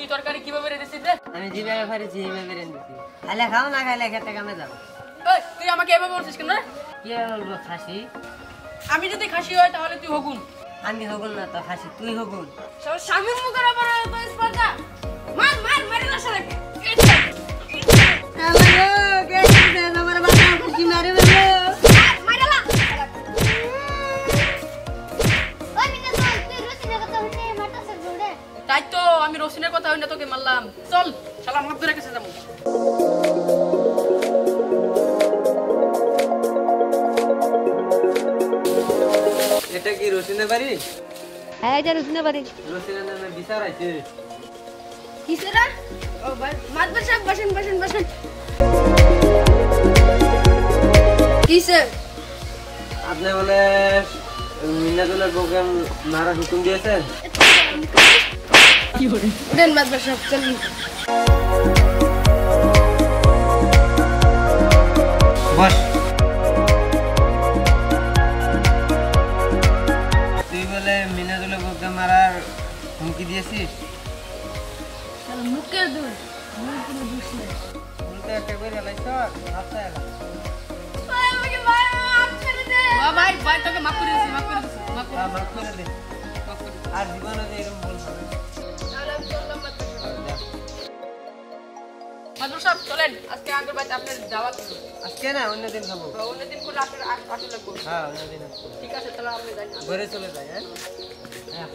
তুই তরকারি কিভাবে রেঁধেছিস রে? আমি যেভাবে পারিছি এইভাবে রেঁধেছি। খাইলে খাও না খাইলে খেতে কামে যাও। এই তুই আমাকে এভাবে বলছিস কেন রে? কি বলবো খাসি? আমি যদি খাসি হয় তাহলে তুই হগুন। আমি হগুন না তো খাসি, তুই হগুন। স্বামীর মুখের উপর তো স্পর্ধা। মার মার মারি না শালাকে। হ্যালো কে দিছে আমার বাবা খাসি মারে বলো। মারালা। ওই মিনা তুই রসিনের কথা হইতে মারতাছিস দৌড়ে। তাই তো আমি রসিনের কথা হই না তোকে মারলাম। চল শালা মাপ ধরে কাছে যাবো। এটা কি রসিনের বাড়ি? হ্যাঁ এটা রসিনের বাড়ি। রসিনের নামে বিচার আছে। কিসেরা? ও ভাই মাদবার সাহেব বসেন বসেন বসেন। কিসে? আপনি বলে মিনাদুলের প্রোগ্রাম মারা হুকুম দিয়েছেন? কি হলো? দেন মাদবার সাহেব চলুন। বস। তুই বলে মিনাদুলের প্রোগ্রাম মারার হুমকি দিয়েছিস? মুখের দুধ মুখ কোনো দুষ নেই। উল্টো একটা করে লাইছ হাতটা এলা। ভাই ভাই তোকে মাফ করে দিছি মাফ করে দিছি মাফ করে মাফ করে দে। আর জীবনে যে এরকম বলবো না। তাহলে আমি চললাম মাদবার সাহেব চলেন আজকে আগের বাড়িতে আপনার দাওয়াত ছিল। আজকে না অন্যদিন খাবো। অন্যদিন করলে আপনার আসলে লাগবে। হ্যাঁ অন্যদিন আসবো। ঠিক আছে তাহলে আপনি যাই। ঘরে চলে যাই। হ্যাঁ।